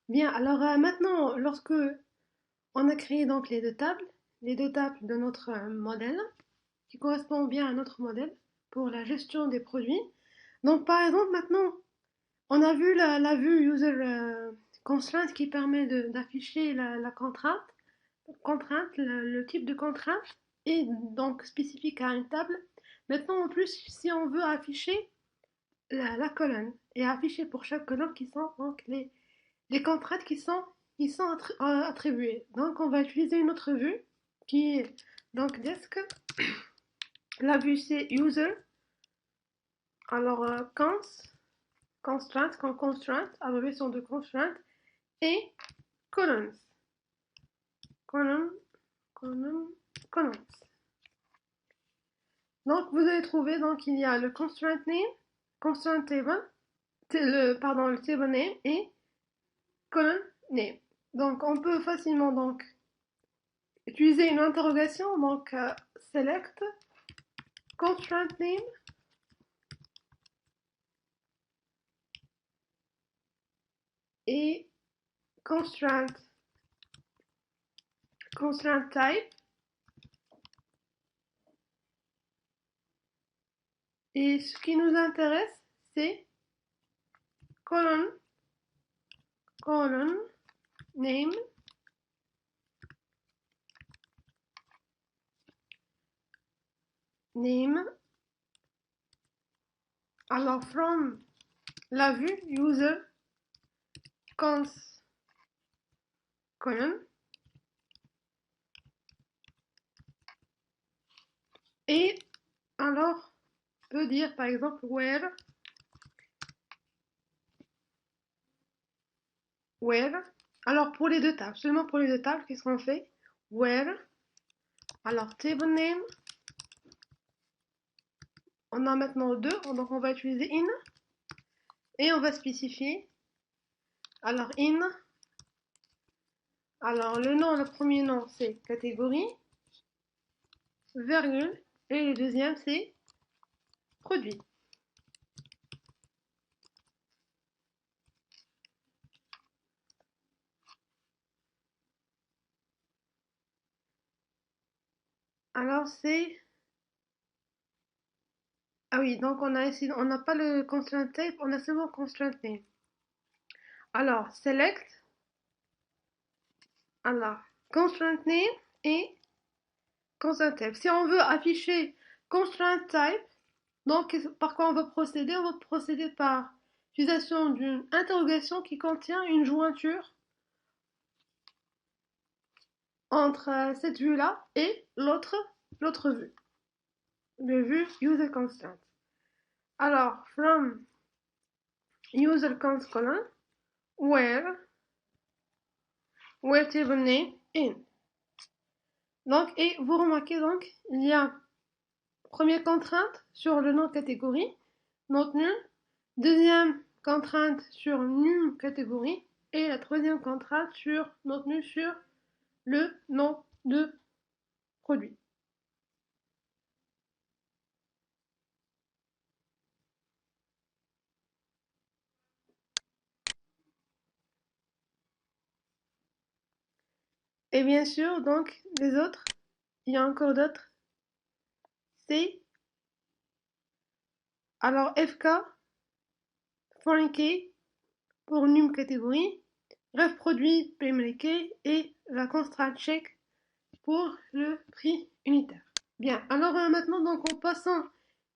Bien, alors maintenant, lorsque on a créé donc les deux tables de notre modèle, qui correspondent bien à notre modèle pour la gestion des produits. Donc par exemple, maintenant, on a vu la vue user constraint qui permet d'afficher la contrainte, le type de contrainte, et donc spécifique à une table. Maintenant, en plus, si on veut afficher la colonne, et afficher pour chaque colonne qui sont donc les contraintes qui sont attribuées. Donc, on va utiliser une autre vue qui est donc desk. La vue c'est user. Alors, constraint, abréviation de constraint, et columns. Column, column, columns. Donc, vous allez trouver, donc, il y a le constraint name, constraint table, le table name et column name. Donc, on peut facilement donc utiliser une interrogation, donc select constraint name et constraint type. Et ce qui nous intéresse, c'est colon name name. Alors from la vue user cons colon, et alors peut dire par exemple where. Alors pour les deux tables, seulement pour les deux tables, qu'est-ce qu'on fait? Where. Alors table name, on a maintenant deux, donc on va utiliser in et on va spécifier. Alors in, alors le nom, le premier nom c'est catégorie, virgule, et le deuxième c'est produit. Alors c'est... Ah oui, donc on n'a pas le constraint type, on a seulement constraint name. Alors, select, alors, constraint name et constraint type. Si on veut afficher constraint type, donc par quoi on va procéder? On va procéder par l'utilisation d'une interrogation qui contient une jointure entre cette vue-là et l'autre vue, le vue user constraint. Alors, from user const colon, where table name in. Donc, et vous remarquez donc, il y a première contrainte sur le nom catégorie, not nul, deuxième contrainte sur num catégorie, et la troisième contrainte sur not nul sur le nom de produit. Et bien sûr, donc, les autres, il y a encore d'autres, c'est alors FK, foreign key pour num catégorie, ref produit primary key et la constraint check pour le prix unitaire. Bien, alors maintenant, donc, en passant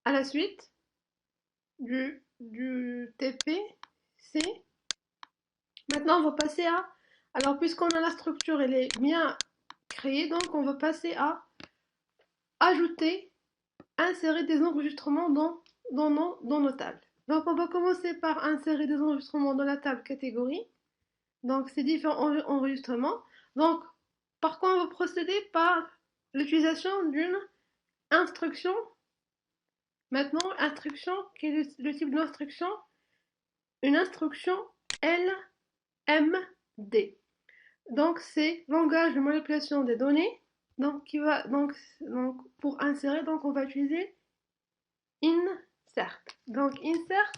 à la suite du TPC, maintenant on va passer à, alors puisqu'on a la structure, elle est bien créée, donc on va passer à ajouter, insérer des enregistrements dans nos tables. Donc on va commencer par insérer des enregistrements dans la table catégorie, donc ces différents enregistrements. Donc par quoi on va procéder? Par l'utilisation d'une instruction. Maintenant, instruction, quel est le type d'instruction? Une instruction LMD. Donc, c'est langage de manipulation des données. Donc, pour insérer, donc, on va utiliser insert. Donc, insert,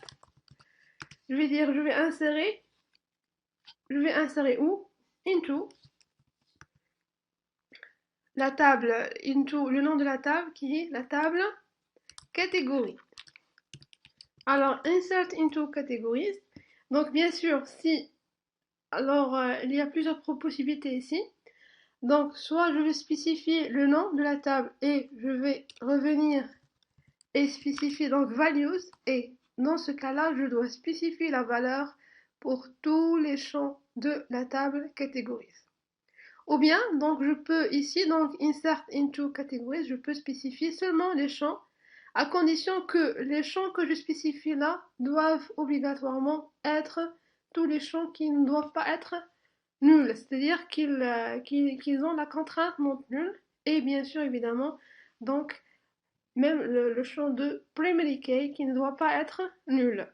je vais insérer je vais insérer où? Into la table, into le nom de la table qui est la table catégorie. Alors, insert into categories. Donc, bien sûr, si, alors, il y a plusieurs possibilités ici. Donc, soit je vais spécifier le nom de la table et je vais revenir et spécifier donc values. Et dans ce cas-là, je dois spécifier la valeur pour tous les champs de la table categories. Ou bien, donc, je peux ici, donc, insert into categories, je peux spécifier seulement les champs à condition que les champs que je spécifie là doivent obligatoirement être tous les champs qui ne doivent pas être nuls, c'est-à-dire qu'ils ont la contrainte non nulle, et bien sûr, évidemment, donc, même le champ de primary key qui ne doit pas être nul.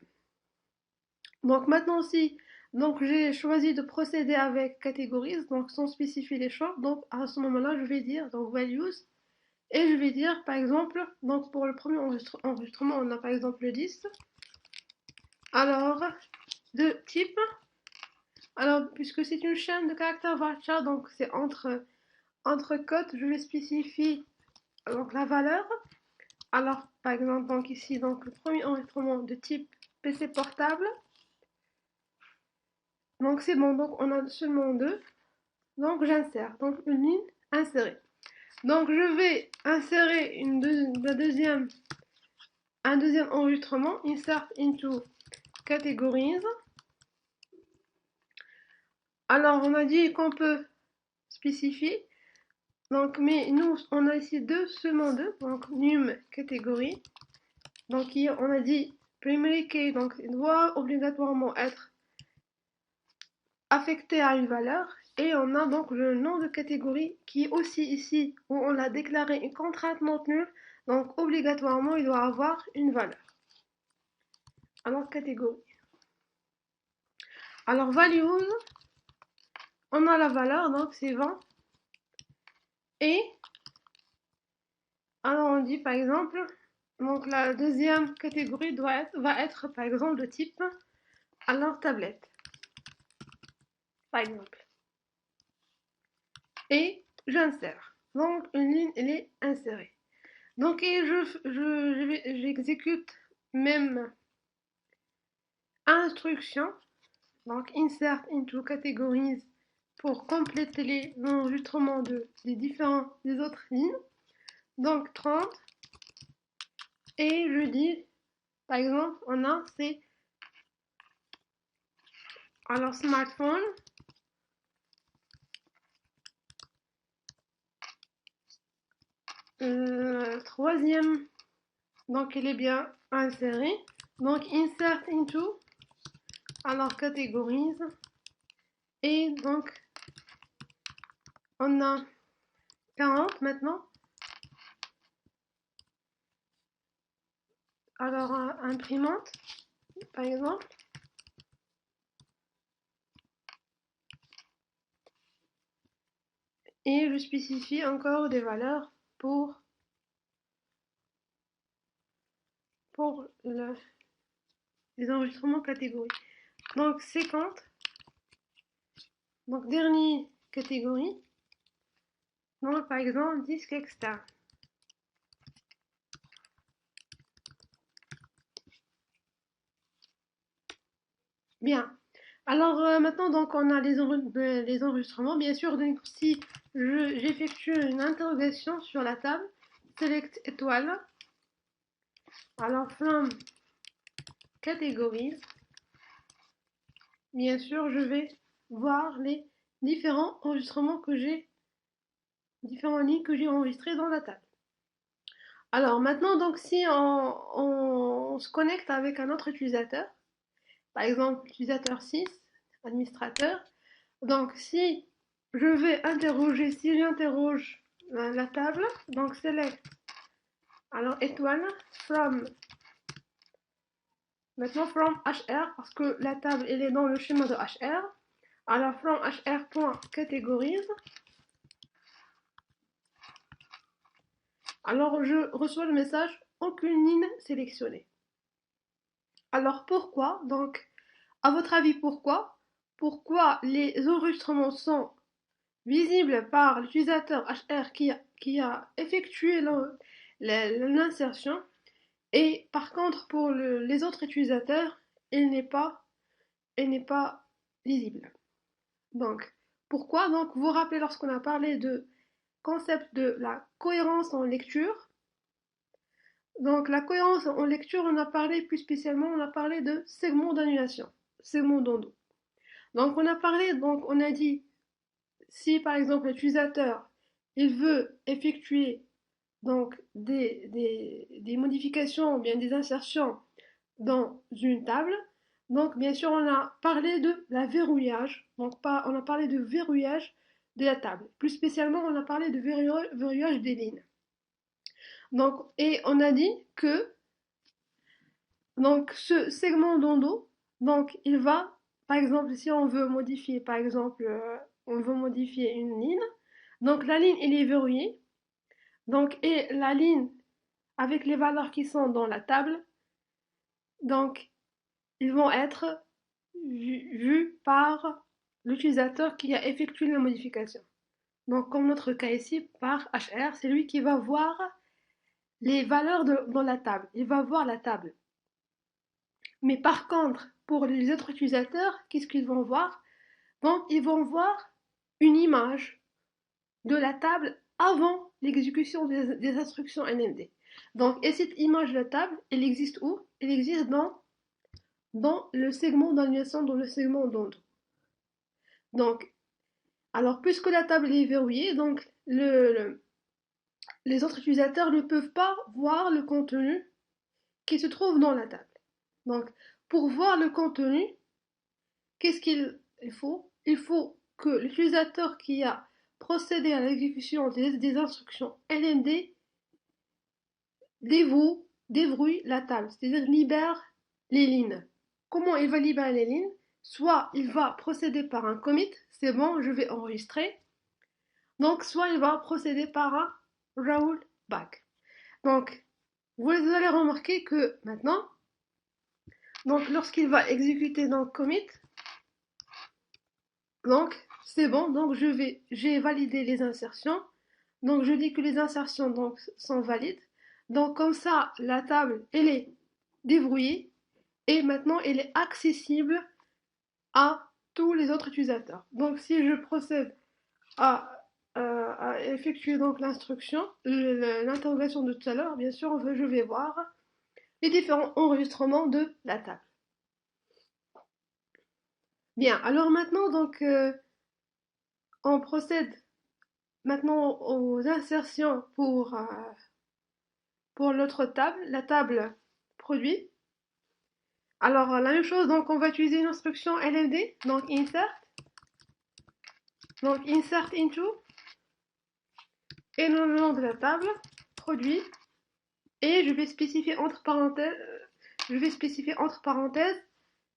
Donc maintenant aussi, donc j'ai choisi de procéder avec categories, donc sans spécifier les champs. Donc à ce moment-là, je vais dire donc values et je vais dire par exemple, donc pour le premier enregistrement, on a par exemple le 10. Alors de type, alors puisque c'est une chaîne de caractères varchar, donc c'est entre cotes, je vais spécifier donc la valeur. Alors par exemple donc ici donc le premier enregistrement de type PC portable. Donc c'est bon, donc on a seulement deux. Donc j'insère, donc une ligne insérée. Donc je vais insérer un deuxième enregistrement, insert into categories. Alors on a dit qu'on peut spécifier, donc mais nous on a ici seulement deux, donc num catégorie. Donc on a dit primary key, donc il doit obligatoirement être affecté à une valeur. Et on a donc le nom de catégorie qui est aussi ici où on a déclaré une contrainte non nulle. Donc obligatoirement il doit avoir une valeur. Alors catégorie. Alors values, on a la valeur donc c'est 20. Et alors on dit par exemple, donc la deuxième catégorie va être par exemple de type alors tablette. Par exemple. Et j'insère. Donc une ligne elle est insérée. Donc et j'exécute même instruction, donc insert into categories pour compléter les enregistrements des autres lignes. Donc 30 et je dis par exemple on a c'est alors smartphone troisième donc il est bien inséré, donc insert into alors categories et donc on a 40 maintenant. Alors imprimante par exemple et je spécifie encore des valeurs pour les enregistrements catégories. Donc 50, donc dernière catégorie, donc par exemple disque externe. Bien. Alors maintenant donc on a les enregistrements. Bien sûr, donc, si j'effectue une interrogation sur la table, select étoile. Alors from categories, bien sûr je vais voir les différents enregistrements que j'ai, différentes lignes que j'ai enregistrées dans la table. Alors maintenant donc si on se connecte avec un autre utilisateur, par exemple utilisateur 6, administrateur, donc si je vais interroger, si j'interroge la table, donc select, alors étoile, from, maintenant from HR, parce que la table elle est dans le schéma de HR, alors from HR.categories, alors je reçois le message aucune ligne sélectionnée. Alors pourquoi? Donc à votre avis pourquoi? pourquoi les enregistrements sont visibles par l'utilisateur HR qui a effectué l'insertion, et par contre pour les autres utilisateurs, il n'est pas lisible. Donc, pourquoi? Donc, vous vous rappelez lorsqu'on a parlé de concept de la cohérence en lecture. Donc, la cohérence en lecture, on a parlé plus spécialement, on a parlé de segments d'annulation, segments d'Ondo. Donc, on a dit, si par exemple l'utilisateur, il veut effectuer donc des modifications ou bien des insertions dans une table, donc bien sûr on a parlé de la verrouillage, donc pas, on a parlé de verrouillage de la table. Plus spécialement, on a parlé de verrouillage des lignes. Donc, et on a dit que donc ce segment d'Ondo, donc il va, par exemple, si on veut modifier, par exemple, on veut modifier une ligne, donc la ligne elle est verrouillée, donc et la ligne avec les valeurs qui sont dans la table, donc ils vont être vus par l'utilisateur qui a effectué la modification. Donc comme notre cas ici, par HR, c'est lui qui va voir les valeurs dans la table. Il va voir la table. Mais par contre, pour les autres utilisateurs, qu'est-ce qu'ils vont voir? Donc, ils vont voir une image de la table avant l'exécution des instructions NMD. Donc, et cette image de la table, elle existe où? Elle existe dans le segment d'annulation, dans le segment d'onde. Donc, alors, puisque la table est verrouillée, donc les autres utilisateurs ne peuvent pas voir le contenu qui se trouve dans la table. Donc, pour voir le contenu, qu'est-ce qu'il faut? Il faut que l'utilisateur qui a procédé à l'exécution des instructions LND débrouille la table, c'est-à-dire libère les lignes. Comment il va libérer les lignes? Soit il va procéder par un commit, c'est bon, je vais enregistrer. Donc, soit il va procéder par un rollback. Donc, vous allez remarquer que maintenant, donc lorsqu'il va exécuter donc commit, donc c'est bon, donc j'ai validé les insertions. Donc je dis que les insertions donc sont valides. Donc comme ça, la table elle est déverrouillée et maintenant elle est accessible à tous les autres utilisateurs. Donc si je procède à effectuer donc l'instruction, l'interrogation de tout à l'heure, bien sûr, je vais voir les différents enregistrements de la table. Bien, alors maintenant donc on procède maintenant aux insertions pour l'autre table, la table produit. Alors la même chose, donc on va utiliser une instruction LLD, donc insert into, et le nom de la table, produit, et je vais spécifier entre parenthèses,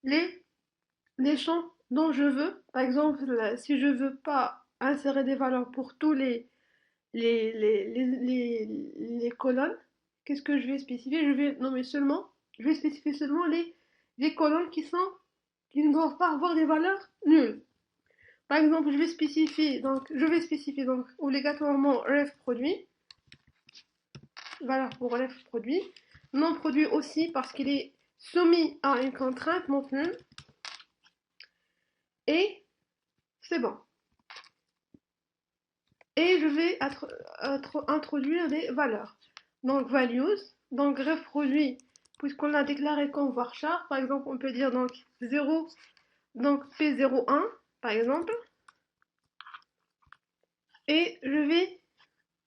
les champs dont je veux. Par exemple, si je veux pas insérer des valeurs pour tous les colonnes, qu'est-ce que je vais spécifier? Je vais spécifier seulement les colonnes qui ne doivent pas avoir des valeurs nulles. Par exemple, je vais spécifier donc obligatoirement ref produit, valeur pour ref produit, non produit aussi parce qu'il est soumis à une contrainte non nulle, et c'est bon. Et je vais introduire des valeurs. Donc values, donc ref produit, puisqu'on a déclaré comme varchar, par exemple on peut dire donc 0, donc P01 par exemple, et je vais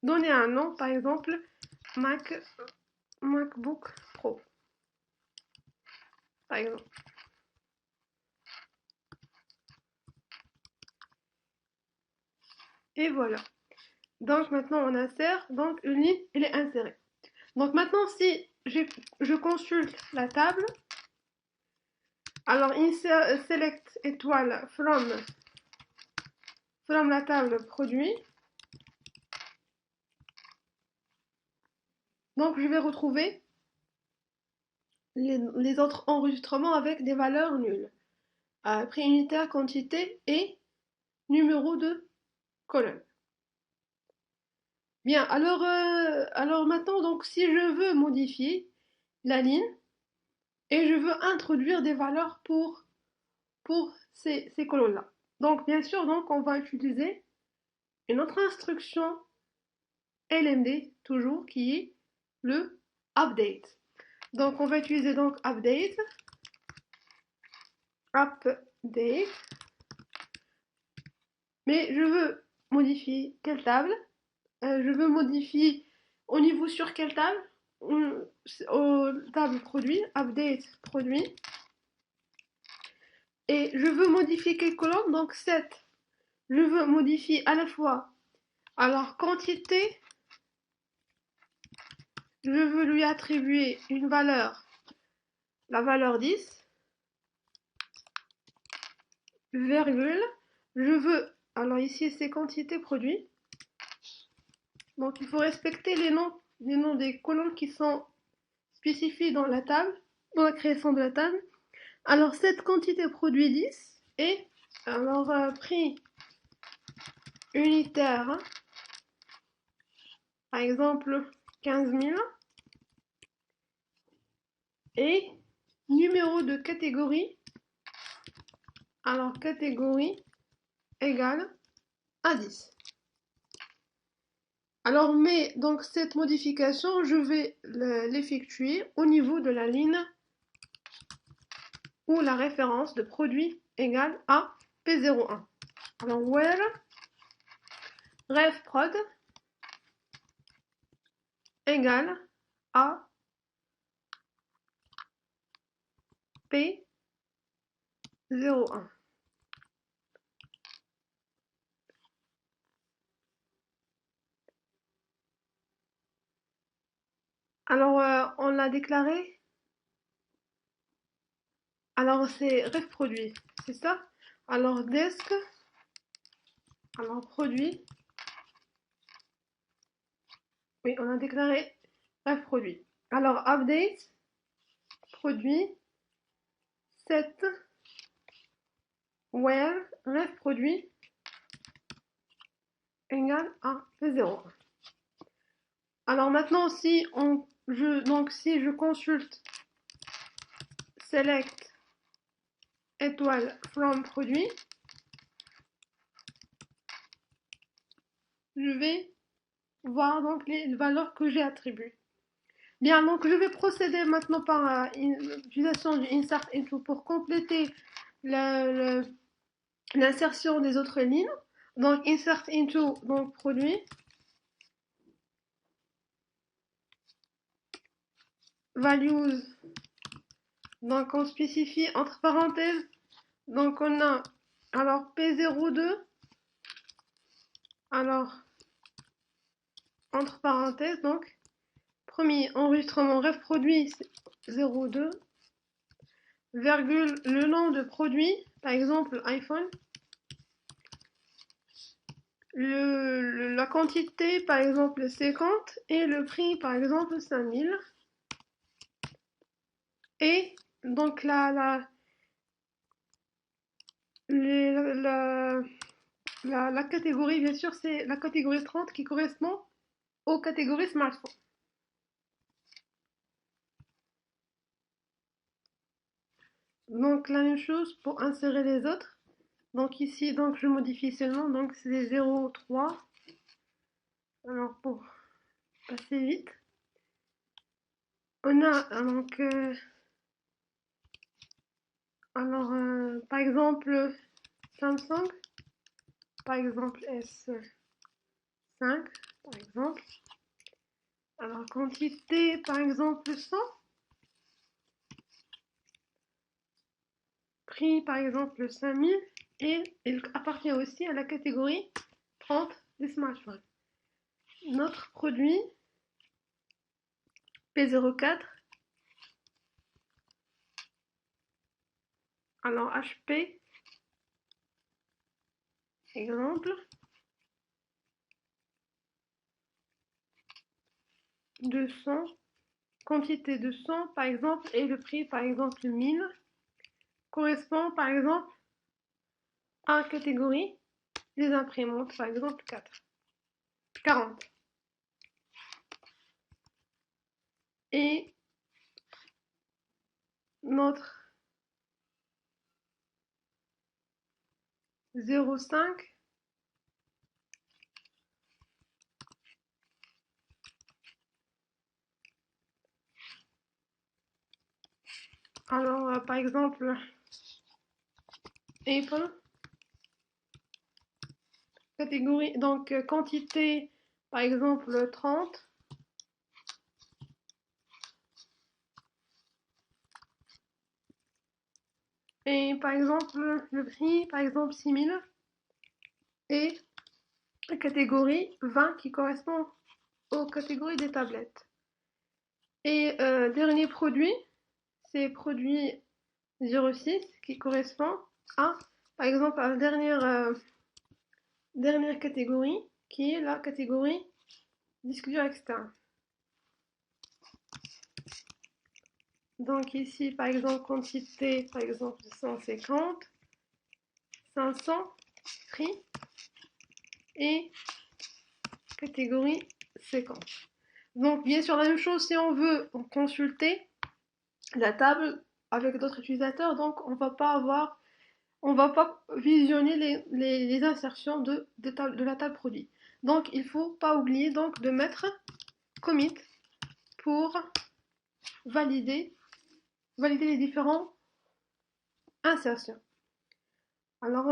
donner un nom, par exemple MacBook Pro, par exemple. Et voilà. Donc maintenant on insère, donc une ligne elle est insérée. Donc maintenant si je consulte la table, alors select étoile from la table produit, donc je vais retrouver les autres enregistrements avec des valeurs nulles. prix unitaire, quantité et numéro de colonne. Bien, alors maintenant, donc si je veux modifier la ligne et je veux introduire des valeurs pour ces colonnes-là. Donc bien sûr, donc on va utiliser une autre instruction LMD toujours qui est le update. Donc on va utiliser donc update, mais je veux modifier quelle table? Je veux modifier au niveau sur quelle table? Au table produit, update produit. Et je veux modifier quelle colonne? Donc 7. Je veux modifier à la fois, alors quantité, je veux lui attribuer une valeur, la valeur 10, virgule, je veux, alors ici c'est quantité produit, donc il faut respecter les noms des colonnes qui sont spécifiés dans la table, dans la création de la table. Alors cette quantité produit 10 et alors prix unitaire, hein, par exemple 15 000 et numéro de catégorie, alors catégorie égale à 10. Alors mais donc cette modification je vais l'effectuer au niveau de la ligne où la référence de produit égale à P01. Alors where refprod égale à P01. Alors on l'a déclaré. Alors c'est ref produit, c'est ça? Alors desk, alors produit. Oui, on a déclaré ref produit. Alors update, produit, set, where, ref produit, égale à P01. Alors maintenant, si je consulte select étoile from produit, je vais voir donc les valeurs que j'ai attribuées. Bien, donc je vais procéder maintenant par l'utilisation du insert into pour compléter l'insertion des autres lignes. Donc insert into, donc produit, values, donc on spécifie entre parenthèses, donc on a alors P02, alors entre parenthèses, donc premier enregistrement ref produit 02, virgule le nom de produit, par exemple iPhone, la quantité par exemple 50 et le prix par exemple 5000 et donc la catégorie bien sûr c'est la catégorie 30 qui correspond aux catégories smartphone. Donc la même chose pour insérer les autres. Donc ici donc je modifie seulement donc c'est 0,3. Alors pour passer vite, on a donc alors par exemple Samsung, par exemple S5 par exemple, alors quantité par exemple 100, prix par exemple 5000 et il appartient aussi à la catégorie 30 des smartphones. Notre produit P04, alors HP, exemple, 200, quantité de 100 par exemple, et le prix par exemple 1000, correspond par exemple A catégorie des imprimantes, par exemple 40. Et notre 0,5 alors par exemple Apple catégorie donc quantité par exemple 30 et par exemple le prix par exemple 6000 et la catégorie 20 qui correspond aux catégories des tablettes. Et dernier produit, c'est produit 06 qui correspond à, par exemple, à la dernière catégorie qui est la catégorie disque dur externe. Donc ici, par exemple, quantité, par exemple, 150, 500, prix et catégorie 50. Donc bien sûr, la même chose si on veut consulter la table avec d'autres utilisateurs, donc on va pas visionner les insertions de la table produit. Donc il faut pas oublier donc de mettre commit pour valider les différentes insertions. Alors,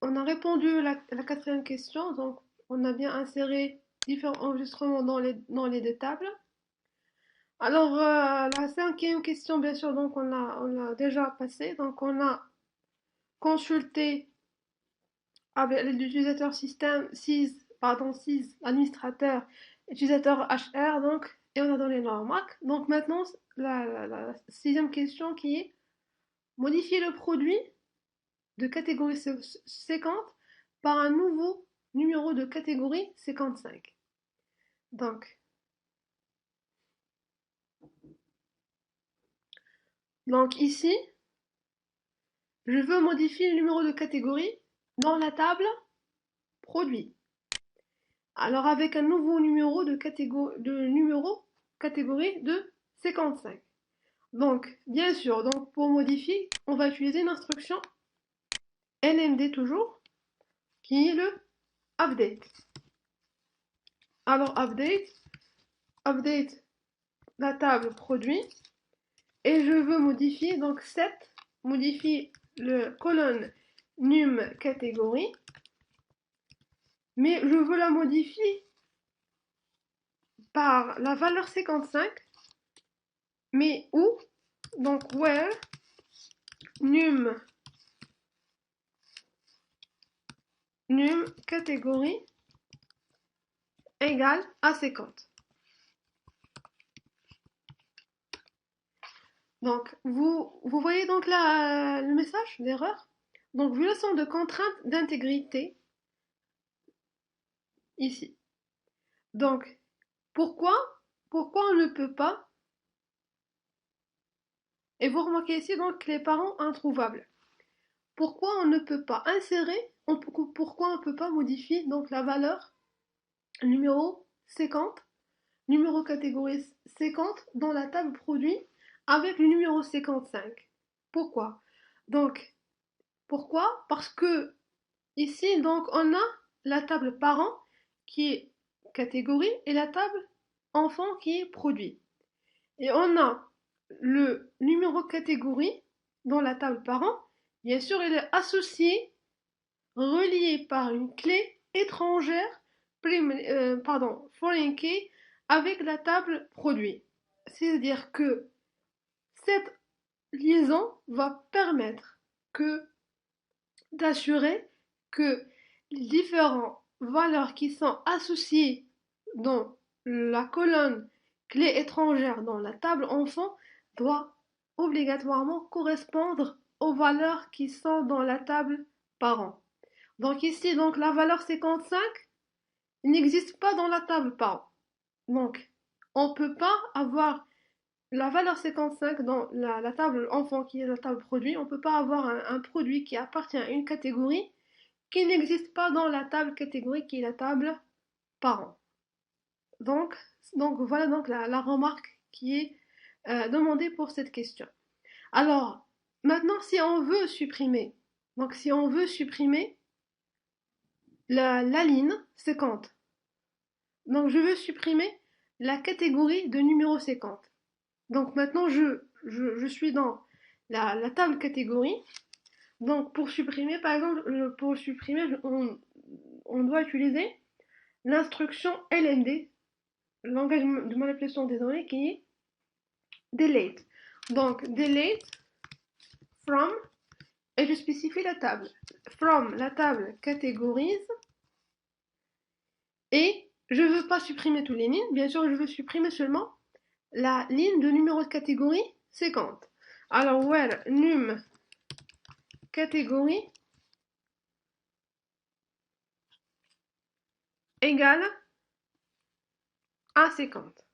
on a répondu à la quatrième question, donc on a bien inséré différents enregistrements dans les deux tables. Alors, la cinquième question, bien sûr, donc on l'a déjà passé. Donc, on a consulté avec l'utilisateur système 6, administrateur, utilisateur HR, donc, et on a donné leur marque. Donc, maintenant, la sixième question qui est modifier le produit de catégorie 50 par un nouveau numéro de catégorie 55. Donc ici, je veux modifier le numéro de catégorie dans la table produit. Alors avec un nouveau numéro de catégorie de 55. Donc bien sûr, donc pour modifier, on va utiliser une instruction LMD toujours, qui est le update. Alors update la table produit et je veux modifier donc set modifie le colonne num catégorie, mais je veux la modifier par la valeur 55, mais où donc where num catégorie égale à 50. Donc vous voyez donc là le message d'erreur. Donc violation de contrainte d'intégrité ici. Donc pourquoi on ne peut pas, et vous remarquez ici donc les parents introuvables. Pourquoi on ne peut pas insérer, pourquoi on ne peut pas modifier donc la valeur numéro 50, numéro catégorie 50 dans la table produit avec le numéro 55. Pourquoi? Donc, pourquoi? Parce que ici, donc, on a la table parent qui est catégorie et la table enfant qui est produit. Et on a le numéro catégorie dans la table parent. Bien sûr, il est associé, relié par une clé étrangère, foreign key, avec la table produit. C'est-à-dire que cette liaison va permettre d'assurer que les différentes valeurs qui sont associées dans la colonne clé étrangère dans la table enfant doit obligatoirement correspondre aux valeurs qui sont dans la table parent. Donc ici, donc la valeur 55 n'existe pas dans la table parent. Donc, on ne peut pas avoir la valeur 55 dans la table enfant qui est la table produit, on ne peut pas avoir un produit qui appartient à une catégorie qui n'existe pas dans la table catégorie qui est la table parent. Donc, voilà donc la remarque qui est demandée pour cette question. Alors, maintenant, si on veut supprimer, donc si on veut supprimer la ligne 50, donc je veux supprimer la catégorie de numéro 50. Donc maintenant, je suis dans la table catégorie. Donc pour supprimer, par exemple, pour supprimer, on doit utiliser l'instruction LMD, langage de manipulation des données, qui est delete. Donc delete from, et je spécifie la table. From, la table catégorise, et je ne veux pas supprimer toutes les lignes, bien sûr, je veux supprimer seulement la ligne de numéro de catégorie 50. Alors, where num catégorie égale à 50.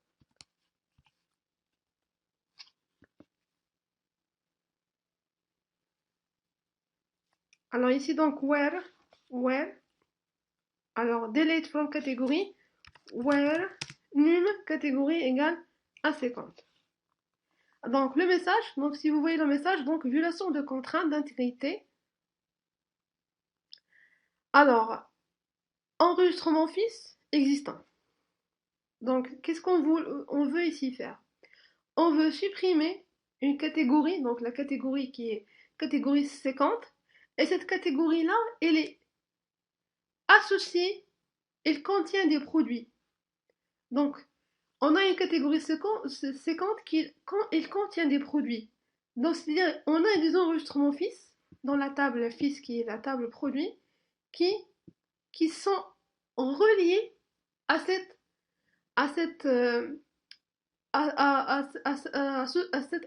Alors ici donc where, alors delete from catégorie, where num catégorie égale à 50. Donc le message, donc si vous voyez le message, donc violation de contrainte d'intégrité. Alors, enregistrement fils existant. Donc qu'est-ce qu'on veut ici faire? On veut supprimer une catégorie, donc la catégorie qui est catégorie 50, et cette catégorie-là, elle est associée, elle contient des produits. Donc, on a une catégorie 50 qui il contient des produits. Donc, c'est-à-dire, on a des enregistrements fils dans la table fils qui est la table produit qui sont reliés à cet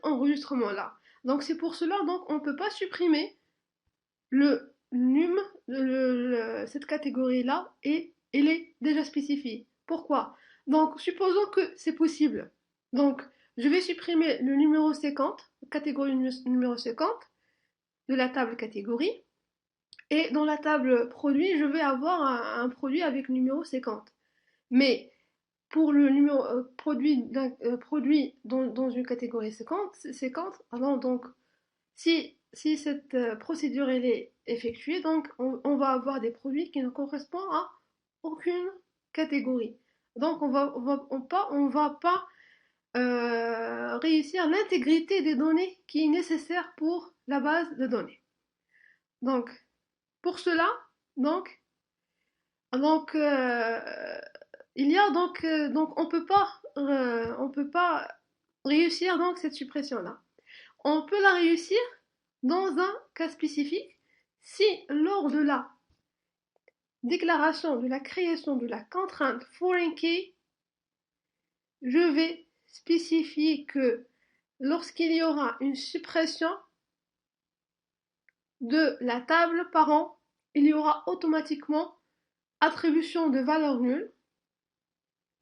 enregistrement-là. Donc, c'est pour cela donc on ne peut pas supprimer le num, cette catégorie-là, et elle est déjà spécifiée. Pourquoi? Donc, supposons que c'est possible. Donc, je vais supprimer le numéro 50, catégorie numéro 50, de la table catégorie, et dans la table produit, je vais avoir un produit avec numéro 50. Mais pour le numéro produit, produit dans une catégorie 50, alors donc si cette procédure elle est effectuée, donc on va avoir des produits qui ne correspondent à aucune catégorie. Donc on va pas réussir l'intégrité des données qui est nécessaire pour la base de données. Donc pour cela, donc, donc il y a donc on peut pas réussir donc cette suppression là. On peut la réussir dans un cas spécifique si lors de la déclaration de la création de la contrainte foreign key, je vais spécifier que lorsqu'il y aura une suppression de la table parent, il y aura automatiquement attribution de valeur nulle,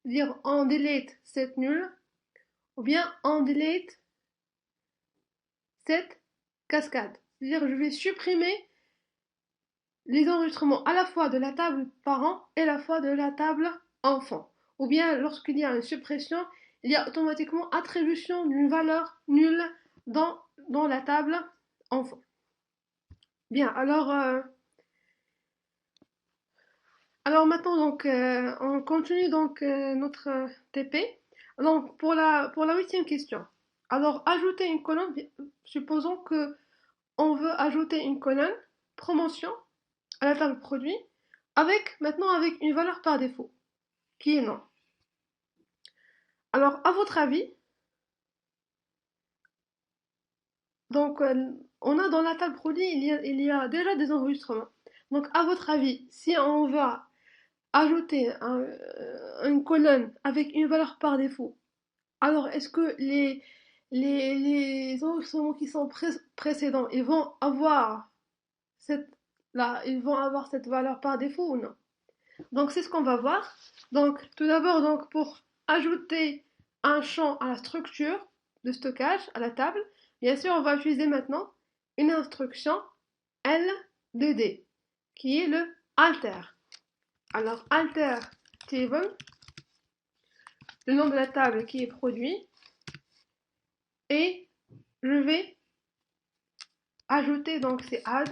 c'est-à-dire on delete cette nulle, ou bien on delete cette cascade. C'est-à-dire je vais supprimer les enregistrements à la fois de la table parent et à la fois de la table enfant. Ou bien lorsqu'il y a une suppression, il y a automatiquement attribution d'une valeur nulle dans la table enfant. Bien, alors maintenant donc on continue donc notre TP. Donc pour la 8e question. Alors ajouter une colonne, supposons que on veut ajouter une colonne promotion à la table produit maintenant avec une valeur par défaut qui est non. Alors à votre avis, donc on a dans la table produit il y a déjà des enregistrements. Donc à votre avis, si on va ajouter une colonne avec une valeur par défaut, alors est-ce que les enregistrements qui sont précédents, ils vont avoir ils vont avoir cette valeur par défaut ou non? Donc c'est ce qu'on va voir. Donc tout d'abord, donc pour ajouter un champ à la structure de stockage à la table, bien sûr, on va utiliser maintenant une instruction LDD, qui est le alter. Alors, alter table, le nom de la table qui est produit, et je vais ajouter, donc c'est add,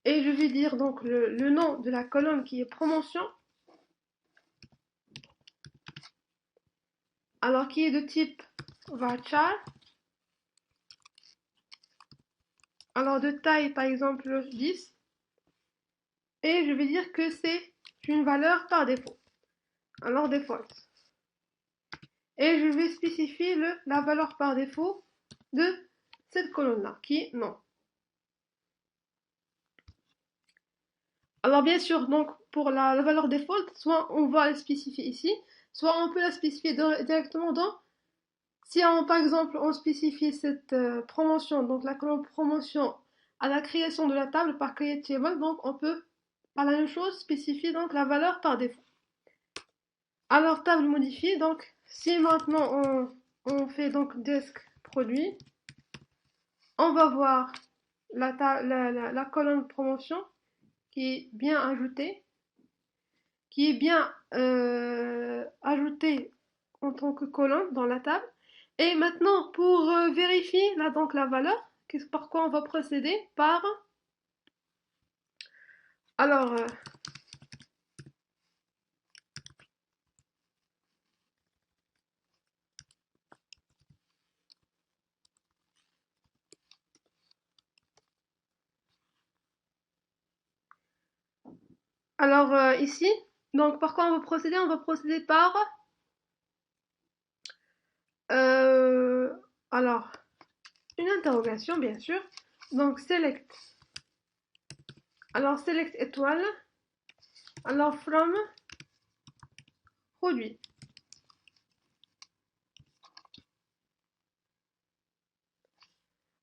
et je vais dire donc le nom de la colonne qui est promotion, alors qui est de type varchar, alors de taille par exemple 10, et je vais dire que c'est une valeur par défaut, alors default. Et je vais spécifier la valeur par défaut de cette colonne-là, qui est non. Alors bien sûr, donc pour la valeur default, soit on va la spécifier ici, soit on peut la spécifier directement dans, si on, par exemple on spécifie cette promotion, donc la colonne promotion à la création de la table par create table, donc on peut par la même chose spécifier donc la valeur par défaut. Alors table modifiée, donc si maintenant on fait donc desk produit, on va voir la colonne promotion qui est bien ajoutée, ajoutée en tant que colonne dans la table. Et maintenant, pour vérifier là, donc, la valeur, par quoi on va procéder? Par... Alors, ici, donc par quoi on va procéder? On va procéder par... euh, alors, une interrogation, bien sûr. Donc, select. Alors, select étoile. Alors, from produit.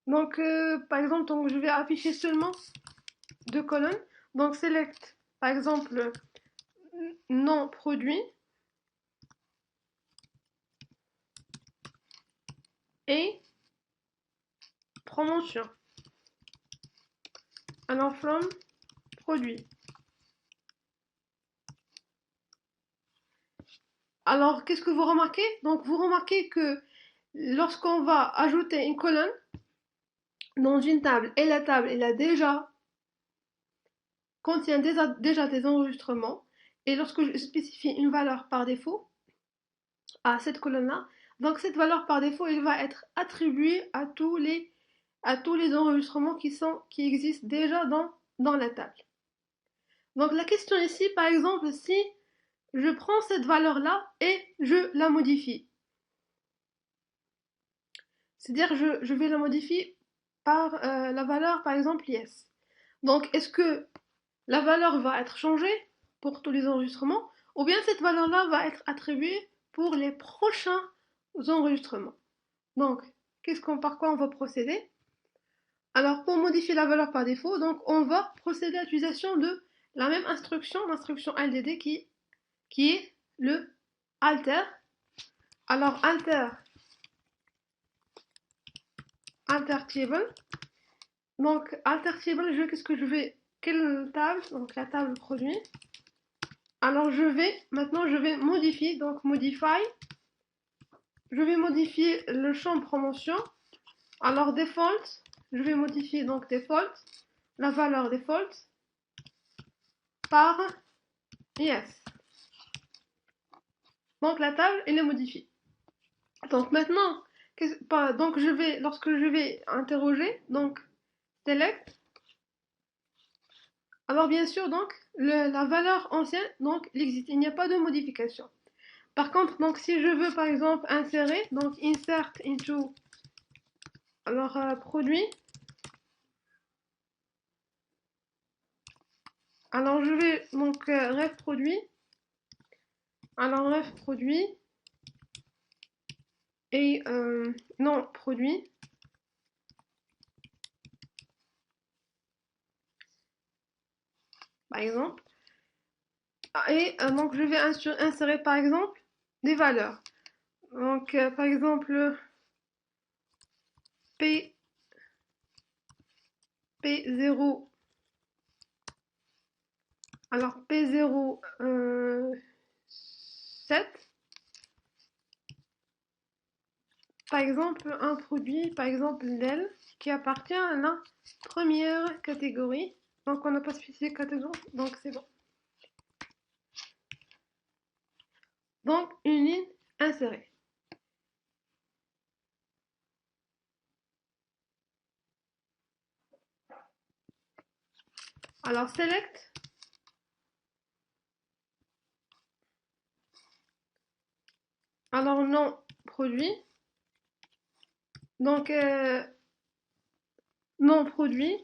Donc, par exemple, donc, je vais afficher seulement deux colonnes. Donc, select, par exemple, nom produit et promotion. Alors, from produit. Alors, qu'est-ce que vous remarquez? Donc, vous remarquez que lorsqu'on va ajouter une colonne dans une table, et la table, elle a contient déjà des enregistrements, et lorsque je spécifie une valeur par défaut à cette colonne-là, donc cette valeur par défaut, elle va être attribuée à tous les enregistrements qui existent déjà dans la table. Donc la question ici, par exemple, si je prends cette valeur-là et je la modifie, c'est-à-dire je vais la modifier par la valeur, par exemple, yes. Donc est-ce que la valeur va être changée pour tous les enregistrements, ou bien cette valeur-là va être attribuée pour les prochains enregistrements. Donc, par quoi on va procéder? Alors, pour modifier la valeur par défaut, donc on va procéder à l'utilisation de la même instruction, l'instruction LDD qui est le alter. Alors, alter table. Donc, alter table, qu'est-ce que je vais, quelle table? Donc, la table produit. Alors, maintenant, je vais modifier, donc modify. Je vais modifier le champ promotion. Alors, default, je vais modifier donc default, la valeur default, par yes. Donc, la table, elle est modifiée. Donc, maintenant, donc lorsque je vais interroger, donc, select, alors bien sûr, donc, la valeur ancienne, donc, il existe, il n'y a pas de modification. Par contre, donc, si je veux, par exemple, insérer, donc, insert into, alors, produit, alors, je vais, donc, ref produit, alors, ref produit, et non produit, par exemple, et donc je vais insérer par exemple des valeurs. Donc par exemple P, P0, alors P0, 7, par exemple, un produit, par exemple l'aile, qui appartient à la première catégorie. Donc on n'a pas spécifié catégorie, donc c'est bon. Donc une ligne insérée. Alors select. Alors nom produit. Donc nom produit.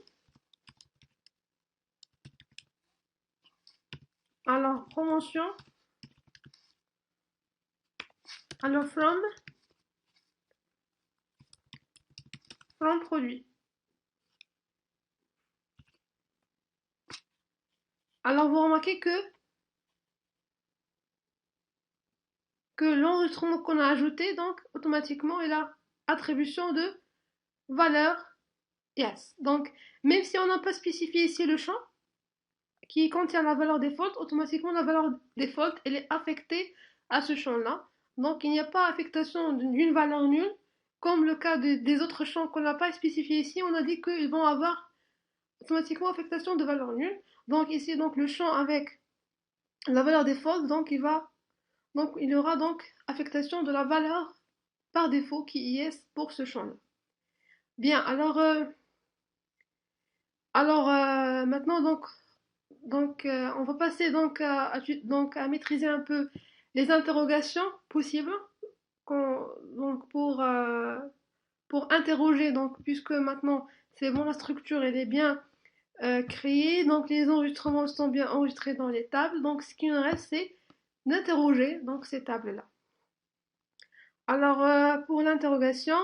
Alors promotion. Alors from produit. Alors vous remarquez que l'enregistrement qu'on a ajouté, donc automatiquement est la attribution de valeur yes. Donc même si on n'a pas spécifié ici le champ qui contient la valeur default, automatiquement la valeur default elle est affectée à ce champ-là. Donc il n'y a pas affectation d'une valeur nulle, comme le cas des autres champs qu'on n'a pas spécifié ici, on a dit qu'ils vont avoir automatiquement affectation de valeur nulle. Donc ici donc le champ avec la valeur default, donc il y aura donc affectation de la valeur par défaut qui est pour ce champ-là. Bien, maintenant on va passer à maîtriser un peu les interrogations possibles donc pour interroger donc puisque maintenant c'est bon la structure elle est bien créée donc les enregistrements sont bien enregistrés dans les tables donc ce qui nous reste c'est d'interroger donc ces tables là. Alors pour l'interrogation